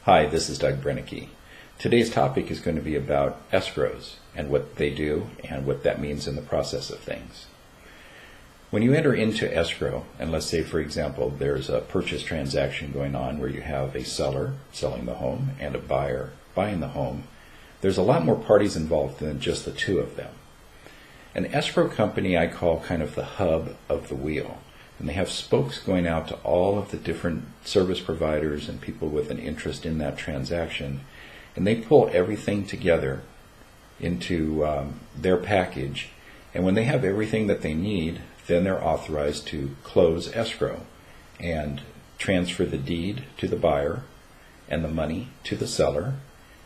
Hi, this is Doug Brennicky. Today's topic is going to be about escrows and what they do and what that means in the process of things. When you enter into escrow, and let's say for example there's a purchase transaction going on where you have a seller selling the home and a buyer buying the home, there's a lot more parties involved than just the two of them. An escrow company I call kind of the hub of the wheel. And they have spokes going out to all of the different service providers and people with an interest in that transaction. And they pull everything together into their package. And when they have everything that they need, then they're authorized to close escrow and transfer the deed to the buyer and the money to the seller.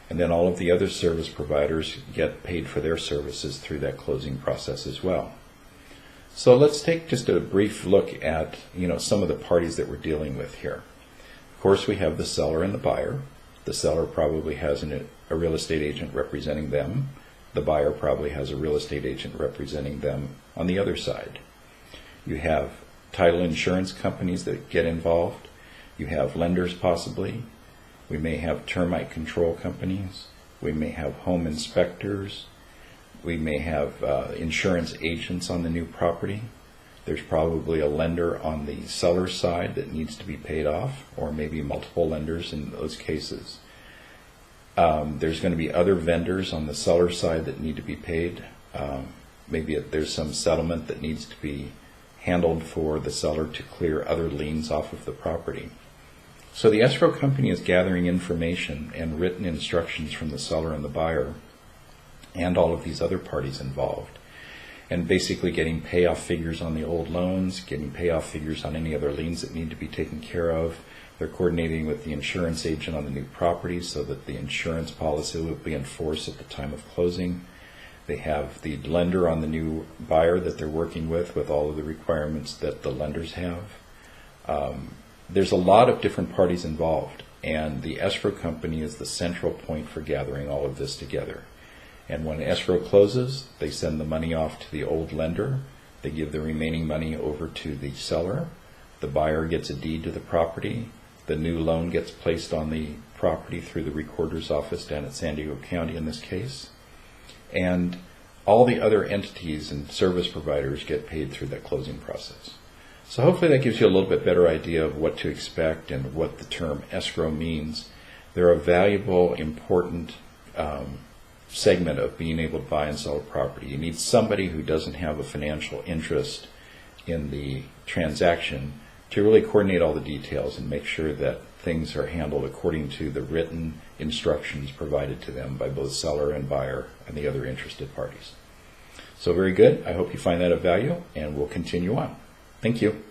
And then all of the other service providers get paid for their services through that closing process as well. So let's take just a brief look at some of the parties that we're dealing with here. Of course, we have the seller and the buyer. The seller probably has a real estate agent representing them. The buyer probably has a real estate agent representing them on the other side. You have title insurance companies that get involved. You have lenders possibly. We may have termite control companies. We may have home inspectors. We may have insurance agents on the new property. There's probably a lender on the seller's side that needs to be paid off, or maybe multiple lenders in those cases. There's going to be other vendors on the seller's side that need to be paid. Maybe there's some settlement that needs to be handled for the seller to clear other liens off of the property. So the escrow company is gathering information and written instructions from the seller and the buyer and all of these other parties involved, and basically getting payoff figures on the old loans, getting payoff figures on any other liens that need to be taken care of. They're coordinating with the insurance agent on the new property so that the insurance policy will be enforced at the time of closing. They have the lender on the new buyer that they're working with all of the requirements that the lenders have. There's a lot of different parties involved, and the escrow company is the central point for gathering all of this together. And when escrow closes, they send the money off to the old lender. They give the remaining money over to the seller. The buyer gets a deed to the property. The new loan gets placed on the property through the recorder's office down at San Diego County in this case. And all the other entities and service providers get paid through that closing process. So hopefully that gives you a little bit better idea of what to expect and what the term escrow means. They're a valuable, important segment of being able to buy and sell a property. You need somebody who doesn't have a financial interest in the transaction to really coordinate all the details and make sure that things are handled according to the written instructions provided to them by both seller and buyer and the other interested parties. So very good. I hope you find that of value, and we'll continue on. Thank you.